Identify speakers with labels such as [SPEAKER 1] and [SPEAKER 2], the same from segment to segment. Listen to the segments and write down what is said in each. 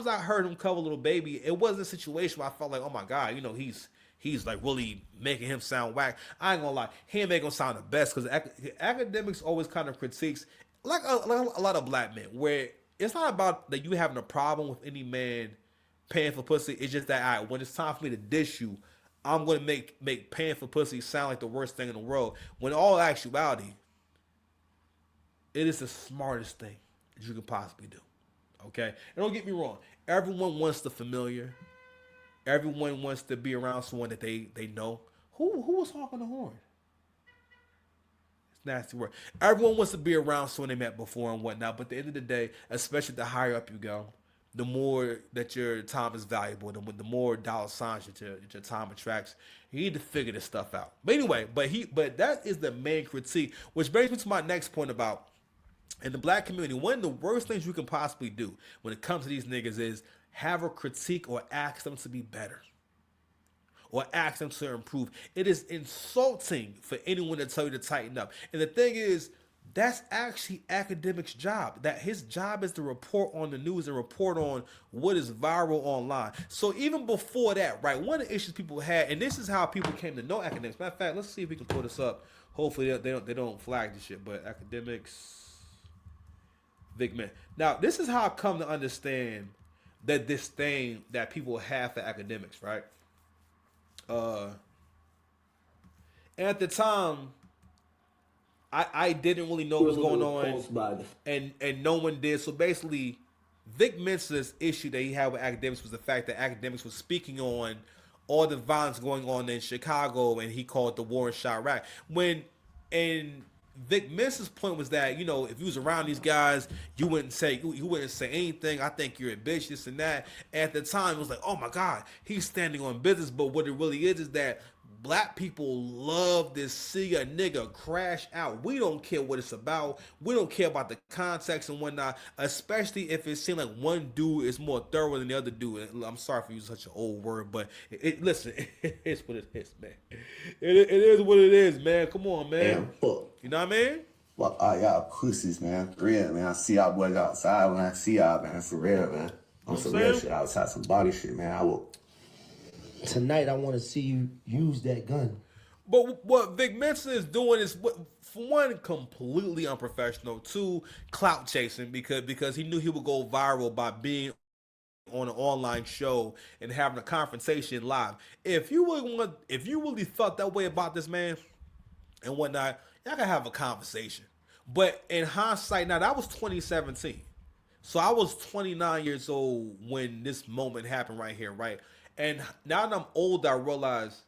[SPEAKER 1] times I heard him cover Little Baby, it wasn't a situation where I felt like, oh my god, he's like really making him sound whack. I ain't gonna lie, he ain't making him sound the best because academics always kind of critiques like a lot of black men where it's not about that you having a problem with any man paying for pussy. It's just that when it's time for me to dish you, I'm gonna make paying for pussy sound like the worst thing in the world. When in all actuality, it is the smartest thing that you can possibly do. Okay, and don't get me wrong. Everyone wants the familiar. Everyone wants to be around someone that they know. Who was honking the horn? It's nasty word. Everyone wants to be around someone they met before and whatnot. But at the end of the day, especially the higher up you go, the more that your time is valuable, the more dollar signs that your time attracts. You need to figure this stuff out. But anyway, but that is the main critique, which brings me to my next point about in the black community. One of the worst things you can possibly do when it comes to these niggas is have a critique or ask them to be better or ask them to improve. It is insulting for anyone to tell you to tighten up. And the thing is, that's actually Akademiks' job. That his job is to report on the news and report on what is viral online. So even before that, right, one of the issues people had, and this is how people came to know Akademiks. Matter of fact, let's see if we can pull this up. Hopefully they don't flag this shit. But Akademiks, Vic Man. Now this is how I come to understand that this thing that people have for Akademiks, right? And at the time, I didn't really know what was going on, and no one did. So basically, Vic Mensa's issue that he had with Akademiks was the fact that Akademiks was speaking on all the violence going on in Chicago, and he called the war in Chirac. And Vic Mensa's point was that, if you was around these guys, you wouldn't say anything. I think you're a bitch, this and that. And at the time, it was like, oh my God, he's standing on business. But what it really is that black people love to see a nigga crash out. We don't care what it's about. We don't care about the context and whatnot, especially if it seems like one dude is more thorough than the other dude. I'm sorry for using such an old word, but listen, it is what it is, man. It is what it is, man. Come on, man.
[SPEAKER 2] Damn, fuck.
[SPEAKER 1] You know what I mean?
[SPEAKER 2] Fuck all y'all pussies, man. For real, man. I see y'all boys outside when I see y'all, man. For real, man. On some real shit outside, some body shit, man. I will.
[SPEAKER 3] Tonight, I want to see you use that gun.
[SPEAKER 1] But what Vic Mensa is doing is, for one, completely unprofessional. Two, clout chasing because he knew he would go viral by being on an online show and having a confrontation live. If you really thought that way about this man and whatnot, y'all can have a conversation. But in hindsight, now that was 2017, so I was 29 years old when this moment happened right here, right? And now that I'm old, I realize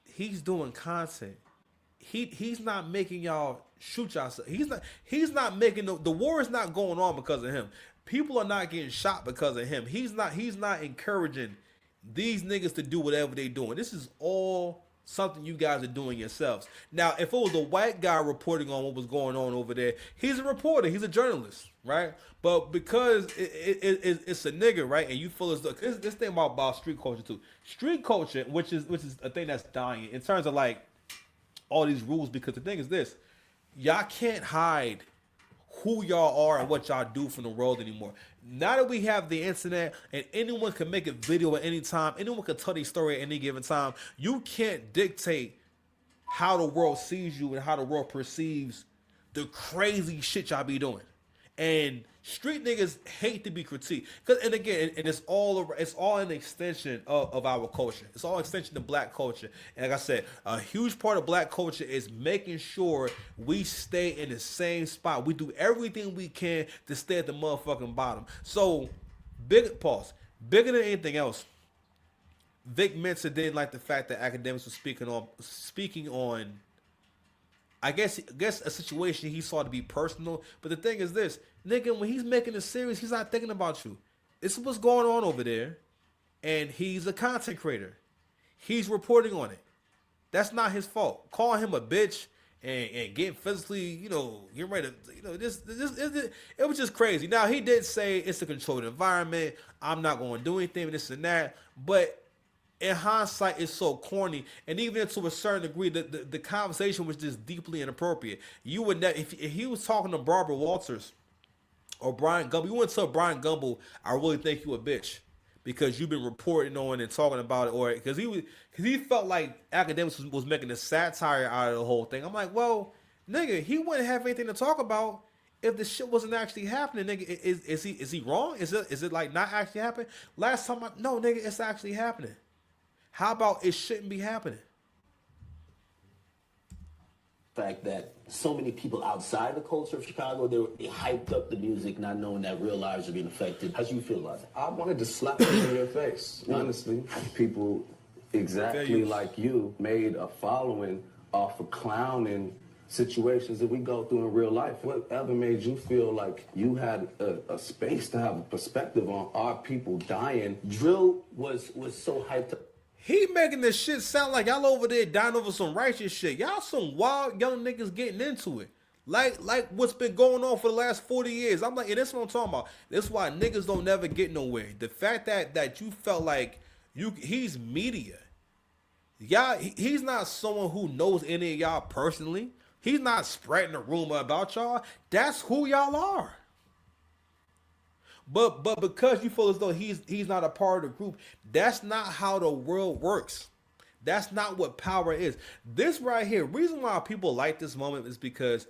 [SPEAKER 1] he's doing content. He's not making y'all shoot yourself. He's not making the war is not going on because of him. People are not getting shot because of him. He's not encouraging these niggas to do whatever they doing. This is all something you guys are doing yourselves. Now, if it was a white guy reporting on what was going on over there, he's a reporter, he's a journalist, right? But because it's a nigga, right? And you feel as though this thing about street culture too. Street culture, which is a thing that's dying in terms of like all these rules, because the thing is this, y'all can't hide who y'all are and what y'all do from the world anymore. Now that we have the internet and anyone can make a video at any time, anyone can tell their story at any given time, you can't dictate how the world sees you and how the world perceives the crazy shit y'all be doing. And street niggas hate to be critiqued. And again, it's all an extension of our culture. It's all an extension of black culture. And like I said, a huge part of black culture is making sure we stay in the same spot. We do everything we can to stay at the motherfucking bottom. So, bigger than anything else, Vic Mensa didn't like the fact that Akademiks was speaking on I guess a situation he saw to be personal. But the thing is this, nigga, when he's making a series, he's not thinking about you. This is what's going on over there. And he's a content creator. He's reporting on it. That's not his fault. Calling him a bitch and getting physically, getting ready to, it was just crazy. Now, he did say it's a controlled environment. I'm not going to do anything, this and that. But in hindsight, it's so corny, and even to a certain degree, the conversation was just deeply inappropriate. You would if he was talking to Barbara Walters Or Brian Gumble. You wouldn't tell Brian Gumble, I really think you a bitch because you've been reporting on and talking about it, or because he felt like Academics was making a satire out of the whole thing. I'm like, well, nigga, he wouldn't have anything to talk about if the shit wasn't actually happening. Nigga, is he wrong? Is it like not actually happening? Last time, no, nigga, it's actually happening. How about it shouldn't be happening?
[SPEAKER 3] Fact that so many people outside the culture of Chicago, they hyped up the music, not knowing that real lives are being affected. How do you feel about that?
[SPEAKER 2] I wanted to slap them in their face, honestly. People exactly like you made a following off of clowning situations that we go through in real life. Whatever made you feel like you had a space to have a perspective on our people dying?
[SPEAKER 3] Drill was so hyped up.
[SPEAKER 1] He making this shit sound like y'all over there dying over some righteous shit. Y'all some wild young niggas getting into it. Like what's been going on for the last 40 years. I'm like, and this is what I'm talking about. This is why niggas don't never get nowhere. The fact that you felt like he's media. Y'all, he's not someone who knows any of y'all personally. He's not spreading a rumor about y'all. That's who y'all are. But because you feel as though he's not a part of the group, that's not how the world works. That's not what power is. This right here, reason why people like this moment is because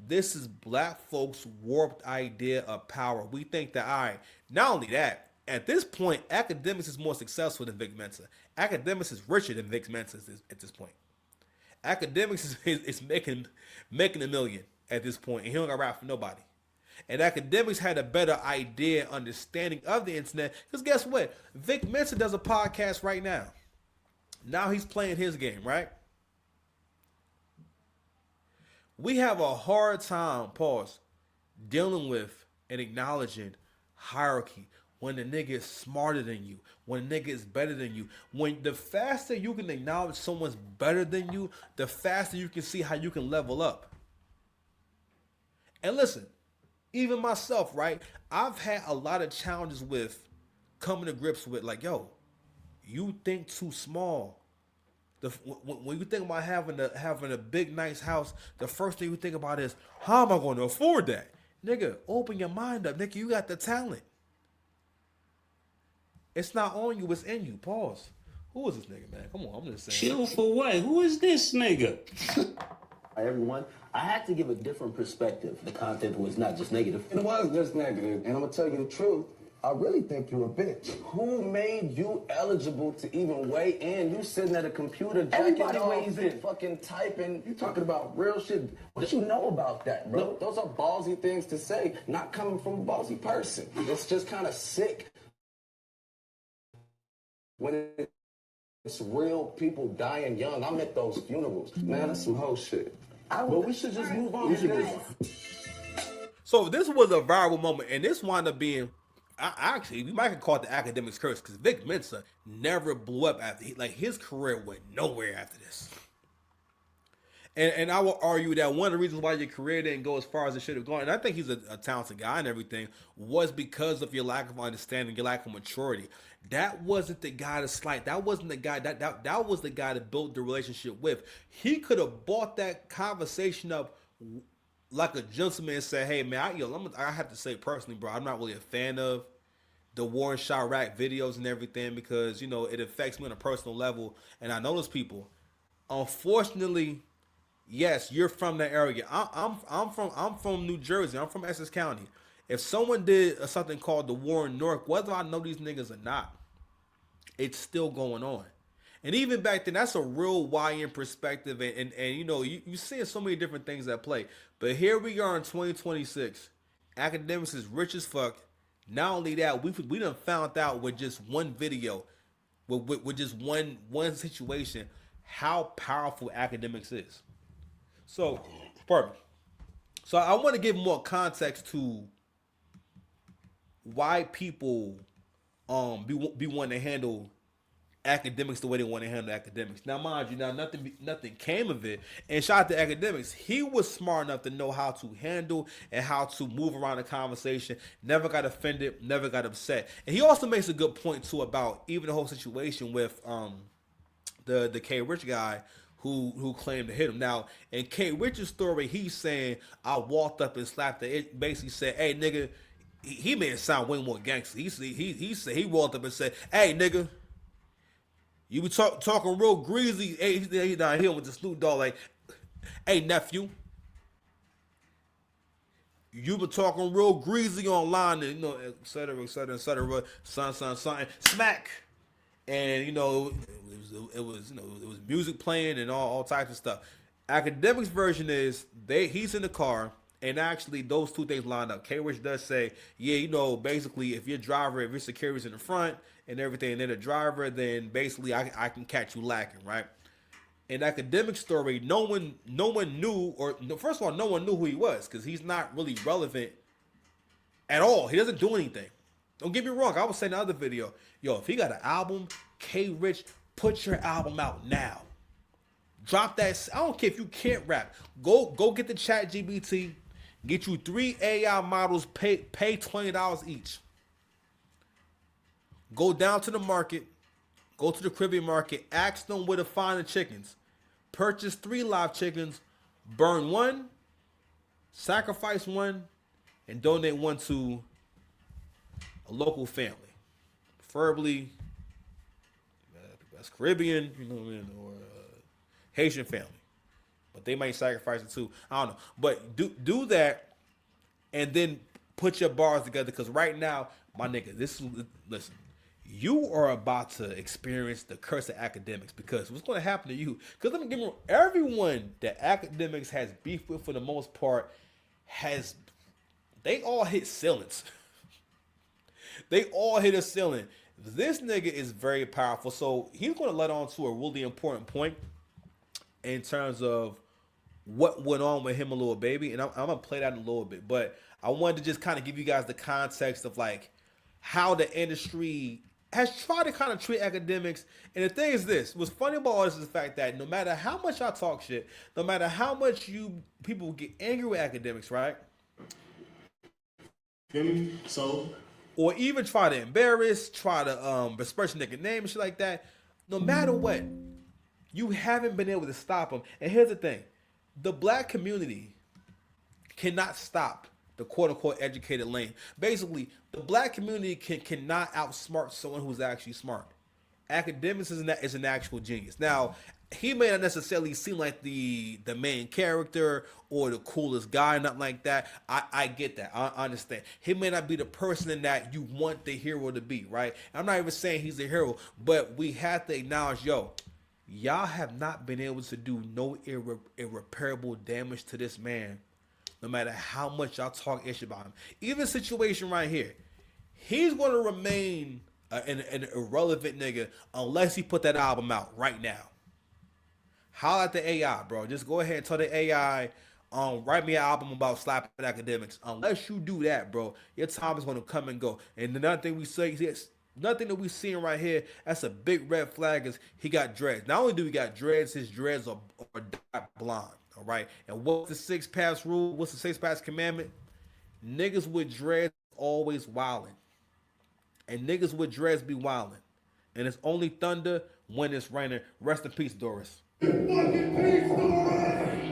[SPEAKER 1] this is black folks' warped idea of power. We think that, all right, not only that, at this point, Academics is more successful than Vic Mensa. Academics is richer than Vic Mensa at this point. Academics is making a million at this point, and he don't got rap for nobody. And Academics had a better idea, understanding of the internet. Because guess what? Vic Mensa does a podcast right now. Now he's playing his game, right? We have a hard time, pause, dealing with and acknowledging hierarchy. When the nigga is smarter than you, when the nigga is better than you, when the faster you can acknowledge someone's better than you, the faster you can see how you can level up. And listen, even myself, right? I've had a lot of challenges with coming to grips with, like, yo, you think too small. When you think about having a big, nice house, the first thing you think about is, how am I going to afford that? Nigga, open your mind up. Nigga, you got the talent. It's not on you, it's in you. Pause. Who is this nigga, man? Come on, I'm just saying.
[SPEAKER 4] Chill for what? Who is this nigga?
[SPEAKER 3] Everyone, I had to give a different perspective. The content was not just negative.
[SPEAKER 2] It was just negative, and I'm gonna tell you the truth. I really think you're a bitch. Who made you eligible to even weigh in? You sitting at a computer,
[SPEAKER 3] Everybody weighs in.
[SPEAKER 2] fucking typing. You talking about real shit. What you know about that, bro?
[SPEAKER 3] No.
[SPEAKER 2] Those are ballsy things to say, not coming from a ballsy person. It's just kind of sick when it's real people dying young. I'm at those funerals. Man, that's some whole shit. But we should just move on.
[SPEAKER 1] So this was a viral moment, and this wound up being, actually, we might call it the Academics curse, because Vic Mensa never blew up after, his career went nowhere after this. And I will argue that one of the reasons why your career didn't go as far as it should have gone, and I think he's a talented guy and everything, was because of your lack of understanding, your lack of maturity. That wasn't the guy to slight. That wasn't the guy. That was the guy to build the relationship with. He could have brought that conversation up like a gentleman and said, "Hey man, I have to say personally, bro, I'm not really a fan of the war in Chirac videos and everything because it affects me on a personal level, and I know those people. Unfortunately." Yes, you're from that area. I'm from New Jersey. I'm from Essex County. If someone did something called the War in Newark, whether I know these niggas or not, it's still going on. And even back then, that's a real YN perspective. And you seeing so many different things at play. But here we are in 2026. Academics is rich as fuck. Not only that, we done found out with just one video, with just one situation, how powerful Academics is. So, pardon me. So I want to give more context to why people be wanting to handle Academics the way they want to handle Academics. Now, mind you, nothing came of it. And shout out to Academics. He was smart enough to know how to handle and how to move around the conversation. Never got offended, never got upset. And he also makes a good point too about even the whole situation with the K Rich guy who claimed to hit him. Now, in K Rich's story, he's saying, I walked up and slapped it. It basically said, hey, nigga, he made it sound way more gangster. He rolled up and said, "Hey, nigga, you be talking real greasy." Hey, he down here with the Snoop Dogg like, "Hey, nephew, you been talking real greasy online, and et cetera, et cetera, et cetera. Son, smack." And it was music playing and all types of stuff. Academics version is he's in the car, and actually those two things line up. K Rich does say, yeah, basically if your security's in the front and everything, and then the driver, then basically I can catch you lacking, right? In Academic story, no one knew, or first of all, no one knew who he was because he's not really relevant at all. He doesn't do anything. Don't get me wrong. I was saying in the other video, if he got an album, K Rich, put your album out now. Drop that. I don't care if you can't rap. Go get the Chat GBT. Get you 3 AI models. Pay $20 each. Go down to the market. Go to the Caribbean market. Ask them where to find the chickens. Purchase 3 live chickens. Burn 1. Sacrifice 1. And donate 1 to a local family. Preferably that's Caribbean, or Haitian family. But they might sacrifice it too. I don't know. But do that, and then put your bars together. Because right now, my nigga, listen. You are about to experience the curse of Academics, because what's going to happen to you? Because let me give you, everyone that Academics has beef with, for the most part, they all hit ceilings. They all hit a ceiling. This nigga is very powerful. So he's going to let on to a really important point in terms of what went on with him and Lil Baby. And I'm going to play that in a little bit. But I wanted to just kind of give you guys the context of like how the industry has tried to kind of treat Academics. And the thing is this, what's funny about all this is the fact that no matter how much I talk shit, no matter how much people get angry with Academics, right?
[SPEAKER 5] Feel me? So,
[SPEAKER 1] or even try to embarrass, try to besmirch nigga name and shit like that, no matter what, you haven't been able to stop them. And here's the thing. The black community cannot stop the quote-unquote educated lane. Basically, the black community cannot outsmart someone who's actually smart. Academics is an actual genius. Now, he may not necessarily seem like the main character or the coolest guy, nothing like that. I get that. I understand. He may not be the person that you want the hero to be, right? I'm not even saying he's a hero, but we have to acknowledge, y'all have not been able to do no irreparable damage to this man, no matter how much y'all talk ish about him. Even situation right here, he's going to remain an irrelevant nigga unless he put that album out right now. Holla at the AI, bro. Just go ahead and tell the AI, write me an album about slapping Academics. Unless you do that, bro, your time is going to come and go. And another thing nothing that we seeing right here, that's a big red flag, is he got dreads. Not only do he got dreads, his dreads are dark blonde. All right. And what's the 6 pass rule? What's the 6 pass commandment? Niggas with dreads always wildin'. And niggas with dreads be wildin'. And it's only thunder when it's raining. Rest in peace, Doris. You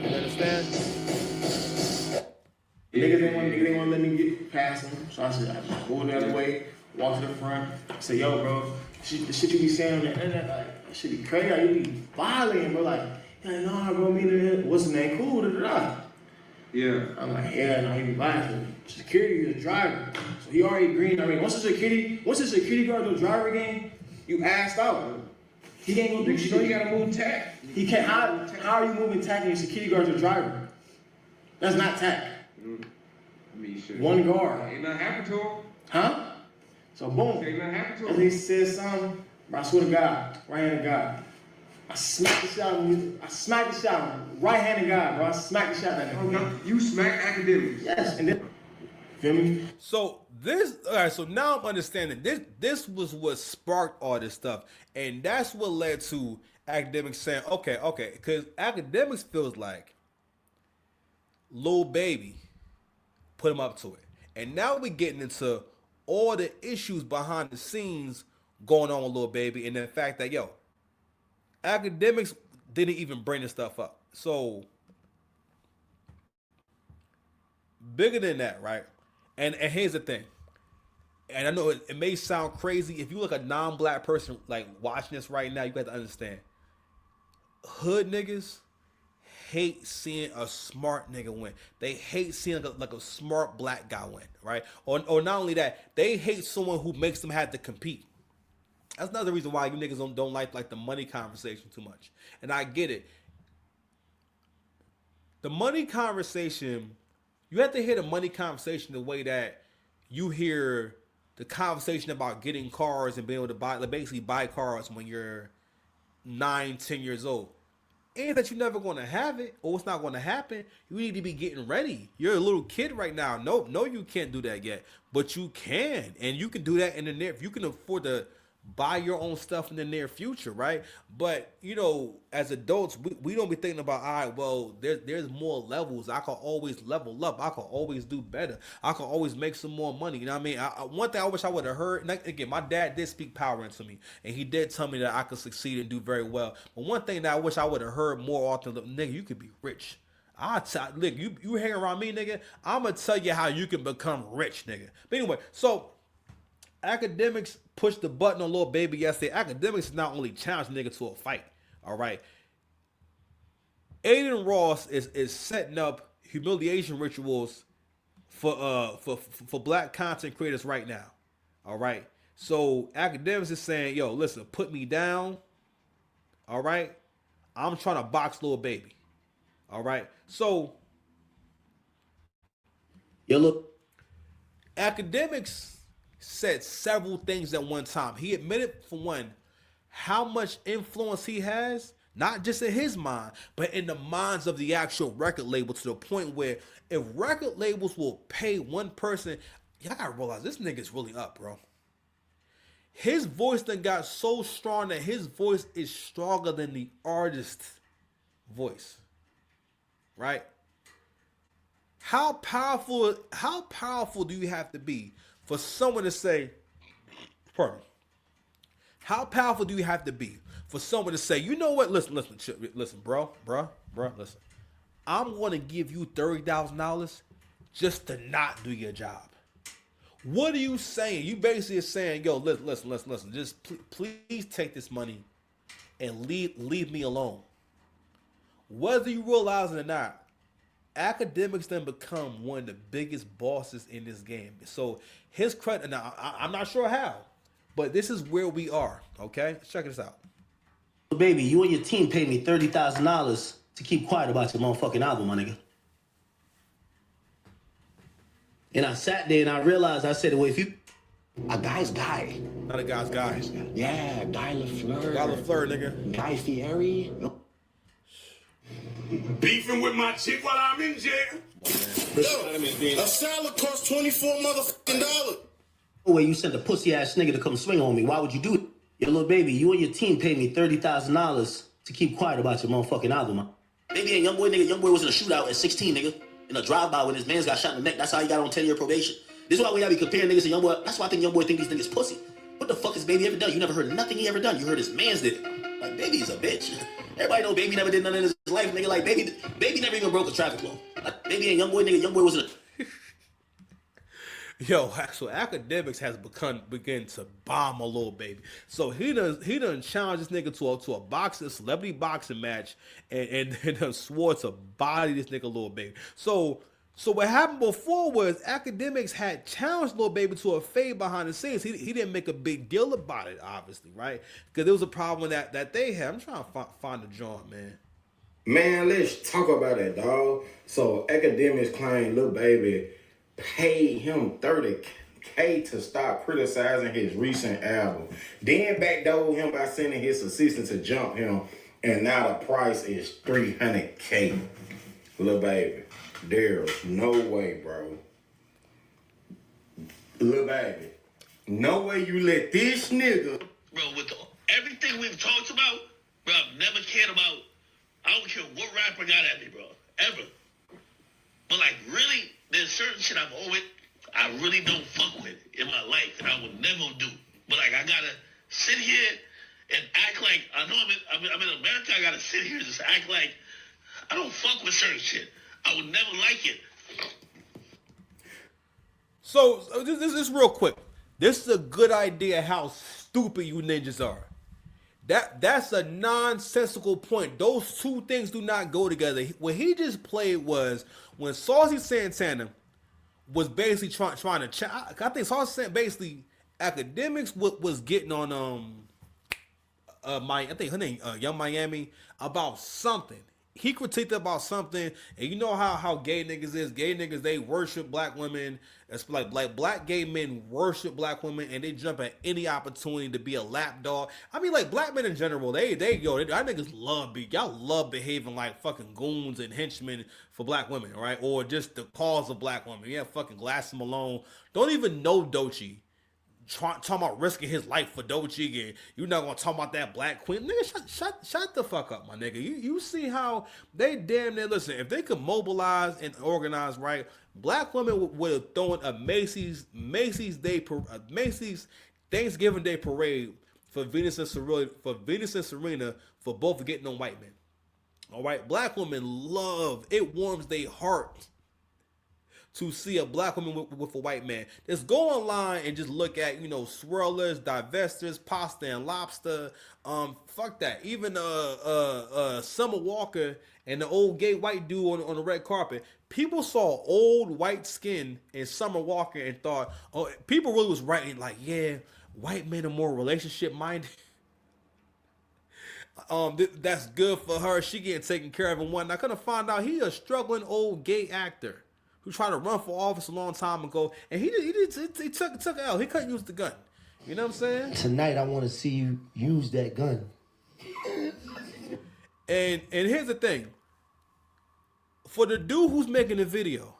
[SPEAKER 1] understand?
[SPEAKER 5] niggas didn't want to let me get past him. So I said, I moved the other way, walked to the front. I said, yo, bro, the shit you be saying on the internet, like, that shit be crazy. Like, you be violating, bro. Like, nah, bro, what's the name? Cool, da-da-da. Yeah. I'm like, no, he be violating. Security is a driver. So he already green already. Once the security guard do driver game, you asked out. He ain't gonna do shit. You gotta move tack. He can't. How are you moving tack and your security guard's a driver? That's not tack.
[SPEAKER 6] I mean, shit.
[SPEAKER 5] One guard.
[SPEAKER 6] Ain't nothing happened to him.
[SPEAKER 5] Huh? So boom.
[SPEAKER 6] Ain't nothing happened to
[SPEAKER 5] And
[SPEAKER 6] him.
[SPEAKER 5] he said something. Bro, I swear to God, right-handed God. I smacked the shot on you. I smacked the shot on right-handed God, bro. I smacked the shot at him.
[SPEAKER 6] No, you smack Academics.
[SPEAKER 5] Yes, and then feel me?
[SPEAKER 1] So so now I'm understanding this was what sparked all this stuff, and that's what led to Academics saying, okay, because Academics feels like Lil Baby put him up to it, and now we're getting into all the issues behind the scenes going on with Lil Baby, and the fact that Academics didn't even bring this stuff up. So bigger than that, right? And here's the thing. and I know it may sound crazy. If you look a non-black person like watching this right now, you got to understand. Hood niggas hate seeing a smart nigga win. They hate seeing like a smart black guy win, right? Or not only that, they hate someone who makes them have to compete. That's another reason why you niggas don't like the money conversation too much. And I get it. The money conversation, you have to hear the money conversation the way that you hear the conversation about getting cars and being able to buy, like basically buy cars when you're 9, 10 years old. And that you're never going to have it or it's not going to happen. You need to be getting ready. You're a little kid right now. No, you can't do that yet, but you can, and you can do that in the near. If you can afford to buy your own stuff in the near future, right? But you know, as adults, we don't be thinking about, all right, well, there's more levels. I can always level up. I can always do better. I can always make some more money. You know what I mean? One thing I wish I would have heard. Again, my dad did speak power into me, and he did tell me that I could succeed and do very well. But one thing that I wish I would have heard more often, nigga, you could be rich. Look, you hang around me, nigga. I'm gonna tell you how you can become rich, nigga. But anyway, so. Akademiks pushed the button on Lil Baby yesterday. Akademiks not only challenged nigga to a fight. All right. Aiden Ross is setting up humiliation rituals for black content creators right now. All right. So Akademiks is saying, yo, listen, put me down. All right. I'm trying to box Lil Baby. All right. So
[SPEAKER 3] Yo, look.
[SPEAKER 1] Akademiks said several things at one time. He admitted, for one, how much influence he has, not just in his mind, but in the minds of the actual record label, to the point where if record labels will pay one person, y'all gotta realize this nigga's really up, bro. His voice then got so strong that his voice is stronger than the artist's voice. Right? How powerful do you have to be for someone to say, pardon me, how powerful do you have to be for someone to say, you know what, listen, bro, listen, I'm going to give you $30,000 just to not do your job. What are you saying? You basically are saying, yo, listen, just please take this money and leave me alone. Whether you realize it or not, Akademiks then become one of the biggest bosses in this game. So his credit, now I'm not sure how, but this is where we are. Okay, let's check this out.
[SPEAKER 3] Baby, you and your team paid me $30,000 to keep quiet about your motherfucking album, my nigga. And I sat there and I realized, I said, well, if you...
[SPEAKER 7] A guy's guy.
[SPEAKER 1] Not a guy's guy.
[SPEAKER 7] Yeah, Guy LaFleur.
[SPEAKER 1] Guy LaFleur, nigga.
[SPEAKER 7] Guy Fieri.
[SPEAKER 4] Beefing with my chick while I'm in jail.
[SPEAKER 8] A salad costs $24 motherfucking.
[SPEAKER 3] Way you sent a pussy ass nigga to come swing on me. Why would you do it? Yo, little baby, you and your team paid me $30,000 to keep quiet about your motherfucking album, man. Baby ain't young boy, nigga. Young boy was in a shootout at 16, nigga. In a drive-by when his man's got shot in the neck. That's how he got on 10-year probation. This is why we gotta be comparing niggas to young boy. That's why I think young boy think these niggas pussy. What the fuck has baby ever done? You never heard nothing he ever done. You heard his man's did it. Like, baby's a bitch. Everybody know baby never did nothing in his life, nigga. Like, baby never even broke a traffic law. Like, baby ain't young boy, nigga. Young boy was in a...
[SPEAKER 1] Yo, so Akademiks has begin to bomb a Lil Baby. So he done challenged this nigga to a celebrity boxing match and done swore to body this nigga Lil Baby. So what happened before was Akademiks had challenged Lil Baby to a fade behind the scenes. He didn't make a big deal about it, obviously, right? Because there was a problem that they had. I'm trying to find the joint, man.
[SPEAKER 9] Man, let's talk about it, dog. So Akademiks claim Lil Baby paid him $30K to stop criticizing his recent album. Then backdoored him by sending his assistant to jump him, and now the price is $300K. Lil Baby, there's no way, bro. Lil Baby, no way you let this nigga...
[SPEAKER 10] Bro, with everything we've talked about, bro, I've never cared about, I don't care what rapper got at me, bro, ever. But like, really, there's certain shit I really don't fuck with in my life, and I would never do. But like, I gotta sit here and act like, I know I'm in America, I gotta sit here and just act like I don't fuck with certain shit. I would never like it.
[SPEAKER 1] So this is real quick. This is a good idea how stupid you ninjas are. That's a nonsensical point. Those two things do not go together. What he just played was when Saucy Santana was basically trying to. I think Saucy Santana basically Academics was getting on I think her name Young Miami about something. He critiqued about something, and you know how gay niggas is. Gay niggas, they worship black women. It's like black gay men worship black women, and they jump at any opportunity to be a lap dog. I mean, like black men in general, they y'all niggas y'all love behaving like fucking goons and henchmen for black women, right? Or just the cause of black women. Yeah, fucking Glass Malone. Don't even know Doechii. Talking about risking his life for Doechii, and you're not gonna talk about that black queen, nigga. Shut the fuck up, my nigga. You see how they damn near listen. If they could mobilize and organize right, black women would have thrown a Macy's Thanksgiving Day parade for Venus and Serena for both getting on white men. All right, black women love it. Warms their heart to see a black woman with a white man. Just go online and just look at, swirlers, divestors, pasta and lobster. Fuck that. Even Summer Walker and the old gay white dude on the red carpet. People saw old white skin in Summer Walker and thought, people really was writing like, yeah, white men are more relationship minded. That's good for her. She getting taken care of and whatnot. I couldn't find out he a struggling old gay actor who tried to run for office a long time ago, and he took L. He couldn't use the gun. You know what I'm saying?
[SPEAKER 3] Tonight, I want to see you use that gun.
[SPEAKER 1] And here's the thing. For the dude who's making the video,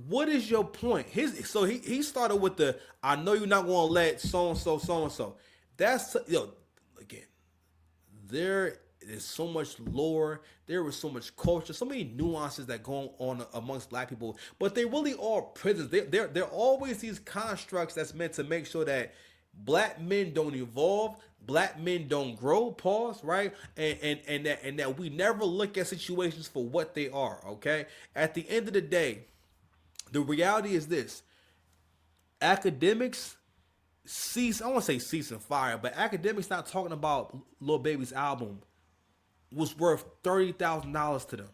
[SPEAKER 1] what is your point? So he started with the, I know you're not going to let so-and-so. That's, again, there is so much lore, there is so much culture, so many nuances that go on amongst black people, but they really are prisons. They're always these constructs that's meant to make sure that black men don't evolve, black men don't grow, pause, right? And that we never look at situations for what they are, okay? At the end of the day, the reality is this. Akademiks I want to say cease and fire, but Akademiks not talking about Lil Baby's album was worth $30,000 to them.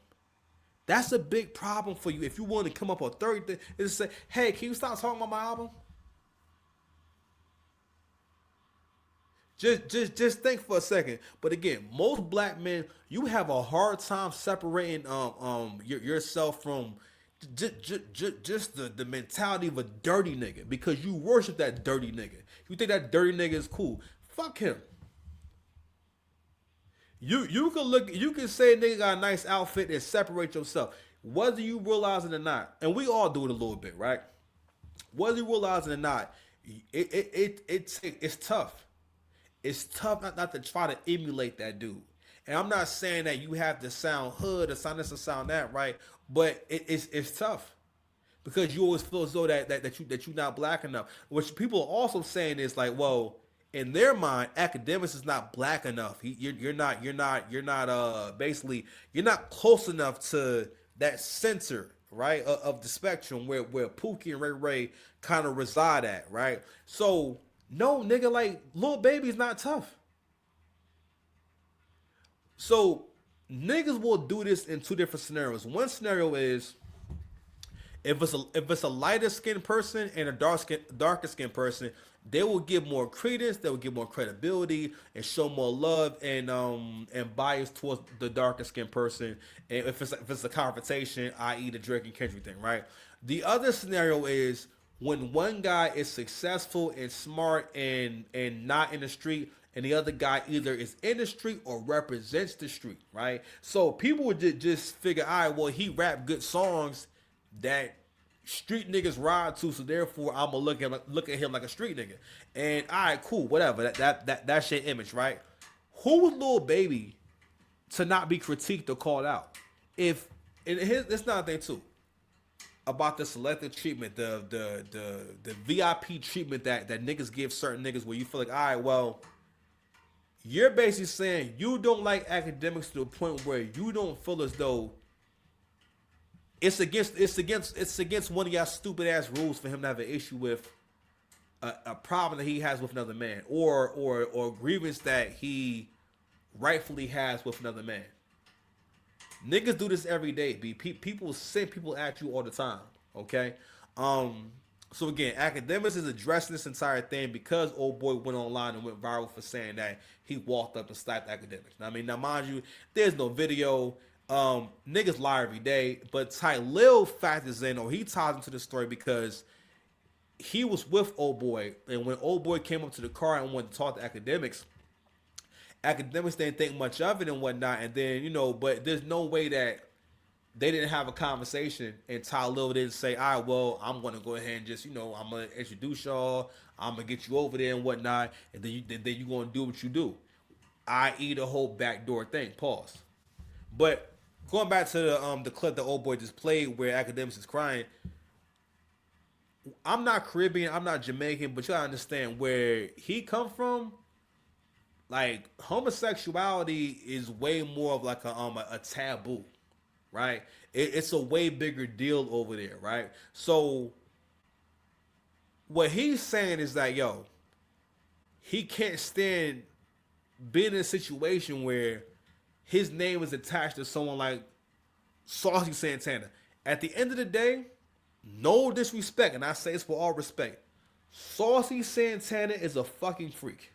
[SPEAKER 1] That's a big problem for you. If you want to come up with 30, is say, hey, can you stop talking about my album? Just think for a second. But again, most black men, you have a hard time separating yourself from just the mentality of a dirty nigga, because you worship that dirty nigga. You think that dirty nigga is cool. Fuck him. You can say a nigga got a nice outfit and separate yourself, whether you realize it or not. And we all do it a little bit, right? Whether you realize it or not, it's tough. It's tough not to try to emulate that dude. And I'm not saying that you have to sound hood or sound this or sound that, right? But it's tough, because you always feel as though that you're not black enough. What people are also saying is like, well, in their mind, Akademiks is not black enough. You're not basically you're not close enough to that center, right, of the spectrum where Pookie and Ray Ray kind of reside at, right? So no, nigga, like Lil Baby's not tough. So niggas will do this in two different scenarios. One scenario is if it's a lighter skinned person and a darker skinned person, they will give more credence, they will give more credibility, and show more love and bias towards the darker skinned person. And if it's a confrontation, i.e. the Drake and Kendrick thing, right? The other scenario is when one guy is successful and smart and not in the street, and the other guy either is in the street or represents the street, right? So people would just figure, all right, well, he rap good songs that street niggas ride to, so therefore I'm gonna look at him like a street nigga. And all right, cool, whatever. That's your image, right? Who was Lil Baby to not be critiqued or called out? It's not a thing too about the selective treatment, the VIP treatment that niggas give certain niggas, where you feel like, all right, well, you're basically saying you don't like Akademiks to the point where you don't feel as though it's against one of y'all stupid ass rules for him to have an issue with a problem that he has with another man, or grievance that he rightfully has with another man. Niggas do this every day. People send people at you all the time. Okay. So again, Academics is addressing this entire thing because old boy went online and went viral for saying that he walked up and slapped Academics. Now, I mean, now mind you, there's no video. Niggas lie every day, but Ty Lil factors in, or he ties into the story because he was with old boy, and when old boy came up to the car and wanted to talk to Academics, Academics didn't think much of it and whatnot. And then, but there's no way that they didn't have a conversation and Ty Lil didn't say, all right, well, I'm going to go ahead and just, I'm going to introduce y'all. I'm going to get you over there and whatnot. And then you're going to do what you do. I.e. the whole backdoor thing. Pause. But going back to the clip that old boy just played where Academics is crying, I'm not Caribbean, I'm not Jamaican, but you gotta understand where he come from. Like, homosexuality is way more of like a taboo, right? It's a way bigger deal over there, right? So what he's saying is that, yo, he can't stand being in a situation where his name is attached to someone like Saucy Santana. At the end of the day, no disrespect, and I say this for all respect, Saucy Santana is a fucking freak.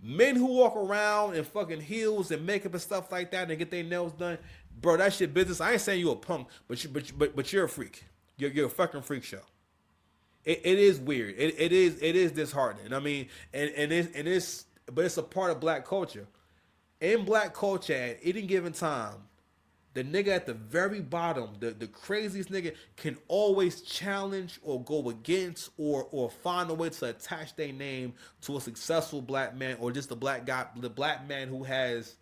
[SPEAKER 1] Men who walk around in fucking heels and makeup and stuff like that and get their nails done, bro, that shit business. I ain't saying you a punk, but you're a freak. You're a fucking freak show. It is weird. It is disheartening. I mean, but it's a part of black culture. In black culture, at any given time, the nigga at the very bottom, the craziest nigga, can always challenge or go against or find a way to attach their name to a successful black man, or just the black guy, the black man who has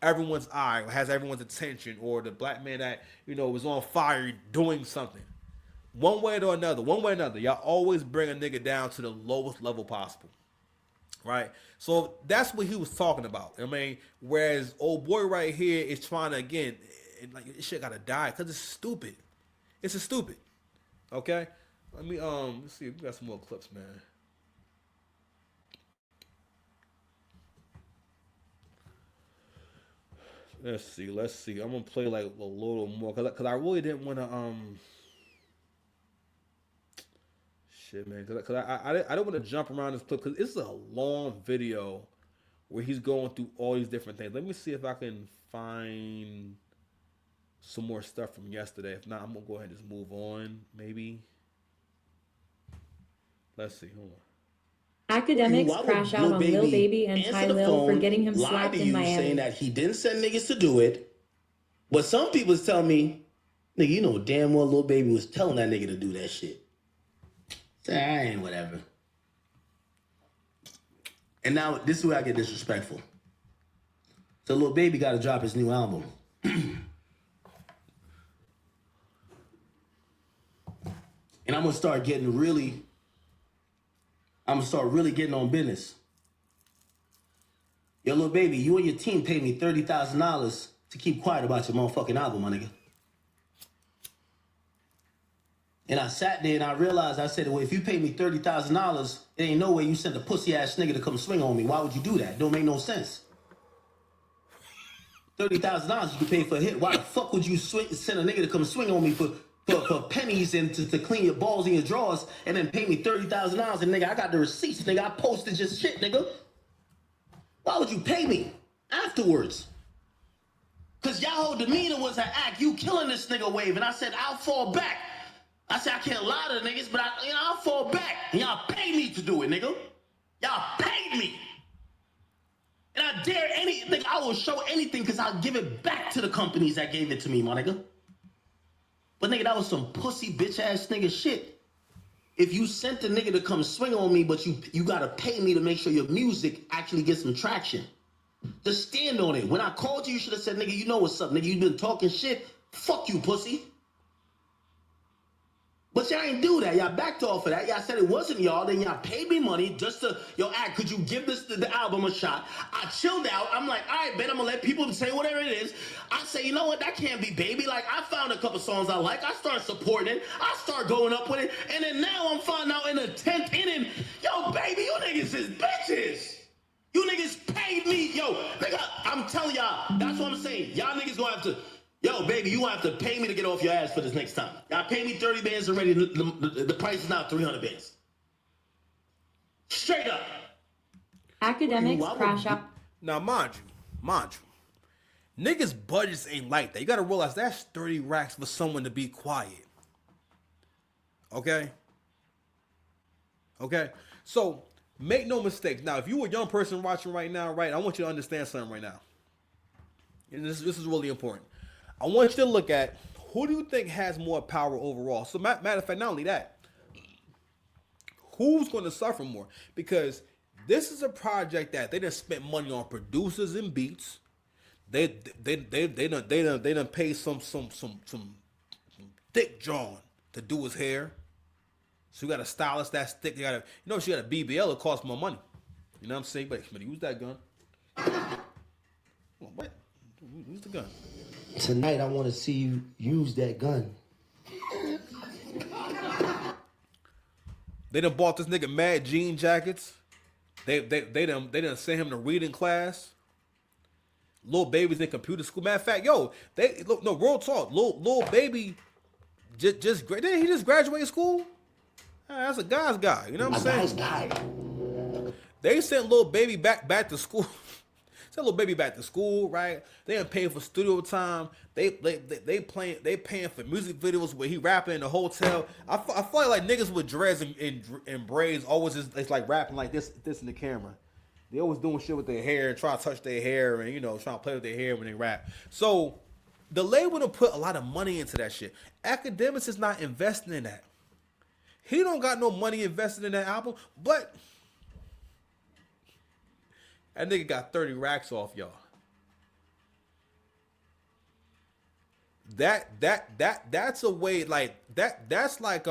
[SPEAKER 1] everyone's eye, or has everyone's attention, or the black man that, was on fire doing something. One way or another, y'all always bring a nigga down to the lowest level possible. Right? So that's what he was talking about. I mean, whereas old boy right here is trying to, again, like, this shit gotta die because it's stupid. It's a stupid. Okay? Let's see. We got some more clips, man. Let's see. I'm gonna play like a little more because I really didn't want to shit, man. Because I don't want to jump around this clip because it's a long video where he's going through all these different things. Let me see if I can find some more stuff from yesterday. If not, I'm gonna go ahead and just move on. Maybe. Let's see. Hold on.
[SPEAKER 11] Academics crash out on Lil Baby and Ty Lil for getting him slapped in Miami.
[SPEAKER 3] Saying that he didn't send niggas to do it, but some people tell me, nigga, you know damn well Lil Baby was telling that nigga to do that shit. Say, I ain't whatever. And now this is where I get disrespectful. So Lil Baby got to drop his new album. And I'm gonna start really getting on business. Yo, Lil Baby, you and your team paid me $30,000 to keep quiet about your motherfucking album, my nigga. And I sat there and I realized, I said, well, if you paid me $30,000, there ain't no way you sent a pussy ass nigga to come swing on me. Why would you do that? Don't make no sense. $30,000 you could pay for a hit. Why the fuck would you send a nigga to come swing on me for pennies and to clean your balls in your drawers and then pay me $30,000? And nigga, I got the receipts, nigga. I posted just shit, nigga. Why would you pay me afterwards? Cause y'all whole demeanor was an act. You killing this nigga wave. And I said, I'll fall back. I said, I can't lie to the niggas, but I'll fall back. And y'all pay me to do it, nigga. Y'all paid me. And I dare nigga, I will show anything because I'll give it back to the companies that gave it to me, my nigga. But nigga, that was some pussy bitch ass nigga shit. If you sent a nigga to come swing on me, but you gotta pay me to make sure your music actually gets some traction. Just stand on it. When I called you, you should have said, nigga, you know what's up, nigga. You been talking shit. Fuck you, pussy. But y'all ain't do that. Y'all backed off of that. Y'all said it wasn't y'all. Then y'all paid me money just to, could you give the album a shot? I chilled out. I'm like, all right, Ben, I'm going to let people say whatever it is. I say, you know what? That can't be Baby. Like, I found a couple songs I like. I started supporting it. I start going up with it. And then now I'm finding out in the 10th inning, yo, Baby, you niggas is bitches. You niggas paid me. Yo, nigga, I'm telling y'all, that's what I'm saying. Y'all niggas gonna have to, yo, Baby, you gonna have to pay me to get off your ass for this next time. Y'all pay me 30 bands already. The price is now 300 bands. Straight up.
[SPEAKER 11] Academics crash out.
[SPEAKER 1] Now, mind you, niggas' budgets ain't like that. You gotta realize that's 30 racks for someone to be quiet. Okay? Okay? So, make no mistakes. Now, if you're a young person watching right now, right, I want you to understand something right now. And this is really important. I want you to look at who do you think has more power overall. So, matter of fact, not only that, who's going to suffer more? Because this is a project that they done spent money on producers and beats. They done pay some thick John to do his hair. So you got a stylist that's thick. You got she got a BBL. It costs more money. You know what I'm saying? But use that gun. What? Use the gun.
[SPEAKER 3] Tonight I want to see you use that gun.
[SPEAKER 1] They done bought this nigga mad jean jackets. They done sent him to reading class. Lil Baby's in computer school. Matter of fact, real talk. Lil Baby didn't he just graduate school? That's a guy's guy. You know what I'm saying?
[SPEAKER 3] A guy's guy.
[SPEAKER 1] They sent Lil Baby back to school. Sent Lil Baby back to school, right? They ain't paying for studio time. They paying for music videos where he rapping in the hotel. I feel like niggas with dreads and braids always it's like rapping like this in the camera. They always doing shit with their hair and trying to touch their hair and trying to play with their hair when they rap. So the label to put a lot of money into that shit. Akademiks is not investing in that. He don't got no money invested in that album, but that nigga got 30 racks off y'all. That's a way like that's like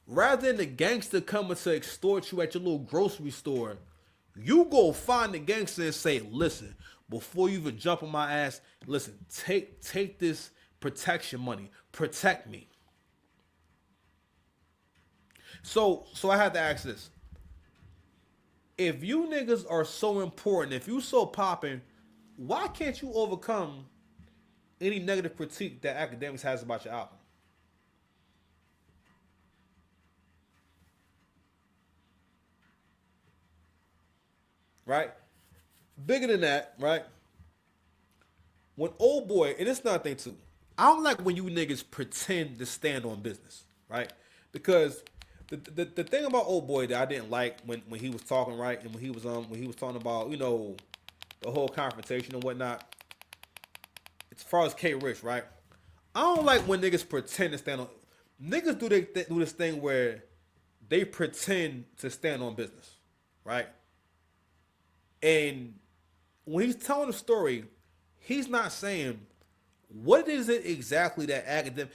[SPEAKER 1] rather than the gangster coming to extort you at your little grocery store, you go find the gangster and say, listen, before you even jump on my ass, listen, take this protection money. Protect me. So I have to ask this. If you niggas are so important, if you so popping, why can't you overcome any negative critique that Akademiks has about your album? Right? Bigger than that, right? When old boy, and it's not thing too. I don't like when you niggas pretend to stand on business, right? Because the thing about old boy that I didn't like when he was talking, right, and when he was talking about the whole confrontation and whatnot. As far as K Rich, right? I don't like when niggas pretend to stand on. Niggas do this thing where they pretend to stand on business, right? And when he's telling the story, he's not saying what is it exactly that Akademiks.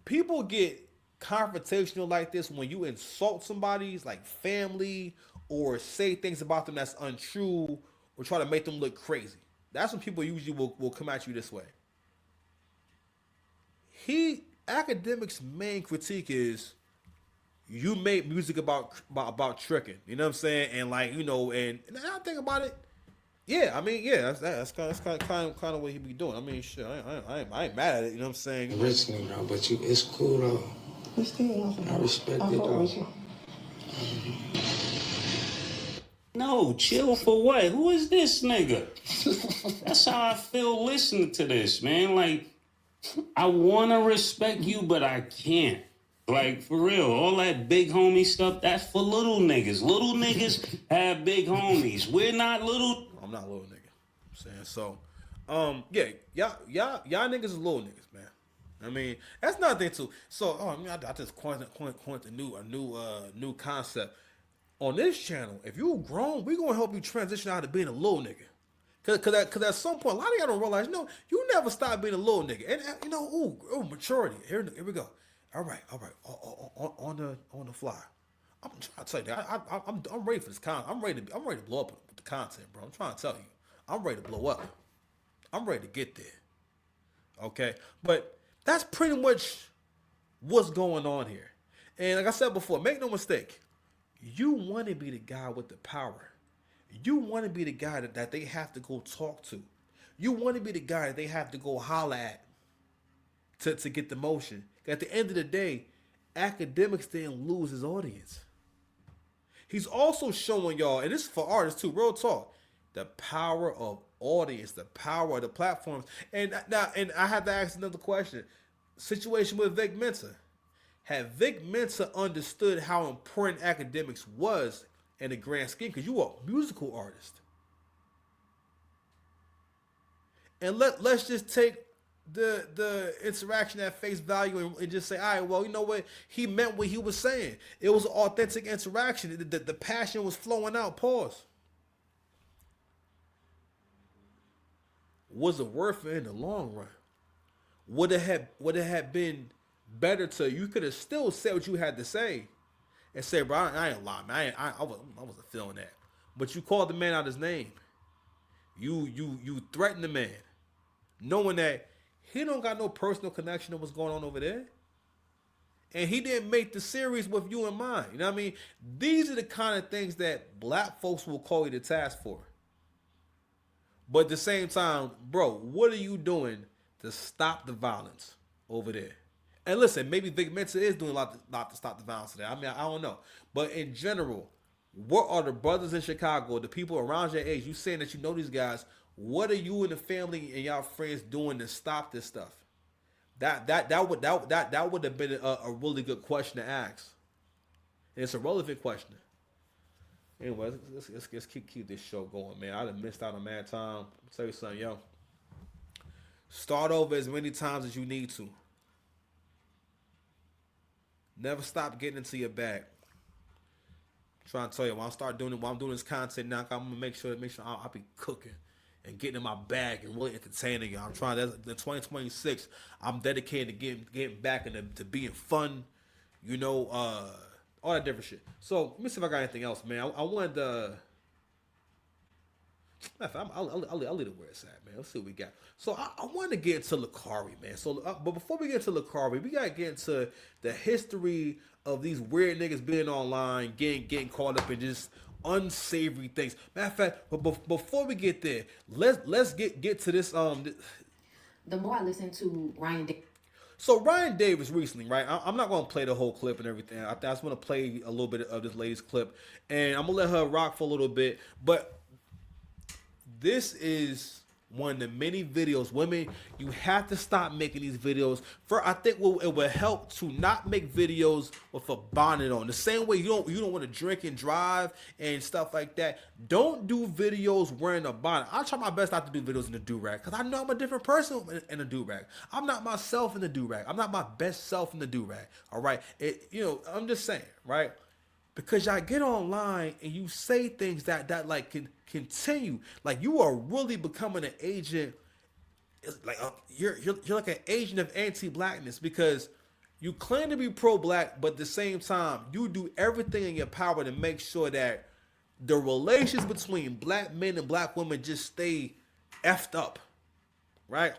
[SPEAKER 1] People get confrontational like this when you insult somebody's like family or say things about them that's untrue or try to make them look crazy. That's when people usually will come at you this way. Akademiks' main critique is you make music about tricking. You know what I'm saying? And like and I think about it. Yeah, I mean, yeah, that's kind of what he be doing. I mean, shit, I ain't mad at it. You know what I'm saying?
[SPEAKER 12] Rich nigga, but it's cool though. I respect it though.
[SPEAKER 13] No, chill for what? Who is this nigga? That's how I feel listening to this, man. Like, I want to respect you, but I can't. Like, for real, all that big homie stuff, that's for little niggas. Little niggas have big homies. We're not little.
[SPEAKER 1] I'm not a little nigga. I'm saying so. Y'all niggas is little niggas, man. I mean, that's another thing too. So, I just coined a new concept on this channel. If you grown, we gonna help you transition out of being a little nigga. Cause at some point, a lot of y'all don't realize, you never stop being a little nigga. And maturity. Here we go. All right. On the fly. I'm trying to tell you, I'm ready for this content. I'm ready to blow up with the content, bro. I'm trying to tell you, I'm ready to blow up. I'm ready to get there. Okay, but that's pretty much what's going on here. And like I said before, make no mistake, you want to be the guy with the power. You want to be the guy that they have to go talk to. You want to be the guy that they have to go holler at to get the motion. At the end of the day, Akademiks didn't lose his audience. He's also showing y'all, and this is for artists too, real talk, the power of audience, the power of the platforms. And I have to ask another question. Situation with Vic Mensa. Had Vic Mensa understood how important Akademiks was in the grand scheme, because you are a musical artist. And let's just take the interaction at face value and just say, all right, well, you know what? He meant what he was saying. It was an authentic interaction. The passion was flowing out. Pause. Was it worth it in the long run? Would it have been better to, you could have still said what you had to say and say, bro, I ain't lying, man. I wasn't feeling that. But you called the man out his name. You threatened the man, knowing that he don't got no personal connection to what's going on over there. And he didn't make the series with you in mind. You know what I mean? These are the kind of things that black folks will call you to task for. But at the same time, bro, what are you doing to stop the violence over there? And listen, maybe Vic Mensa is doing a lot to stop the violence there. I mean, I don't know. But in general, what are the brothers in Chicago, the people around your age, you saying that you know these guys, what are you and the family and y'all friends doing to stop this stuff? That would have been a really good question to ask. And it's a relevant question. Anyway, let's keep this show going, man. I done missed out on mad time. I'll tell you something, yo. Start over as many times as you need to. Never stop getting into your bag. I'm trying to tell you, while I'm doing this content now, I'm gonna make sure I'll be cooking and getting in my bag and really entertaining you. I'm trying. The 2026, I'm dedicated to getting back into being fun. All that different shit. So let me see if I got anything else, man. I wanted to. I'll leave it where it's at, man. Let's see what we got. So I wanted to get into Lakari, man. So, but before we get into Lakari, we gotta get into the history of these weird niggas being online, getting caught up in just unsavory things. Matter of fact, but before we get there, let's get to this.
[SPEAKER 14] The more I listen to Ryan.
[SPEAKER 1] So Ryan Davis recently, right? I'm not going to play the whole clip and everything. I just want to play a little bit of this lady's clip, and I'm going to let her rock for a little bit. But this is one of the many videos, women, you have to stop making these videos. I think it will help to not make videos with a bonnet on. The same way you don't want to drink and drive and stuff like that. Don't do videos wearing a bonnet. I try my best not to do videos in a do-rag because I know I'm a different person in a do-rag. I'm not myself in the do-rag. I'm not my best self in the do-rag. All right, I'm just saying, right? Because y'all get online and you say things that like can continue. Like you are really becoming an agent. Like you're like an agent of anti-blackness because you claim to be pro-black, but at the same time you do everything in your power to make sure that the relations between black men and black women just stay effed up, right?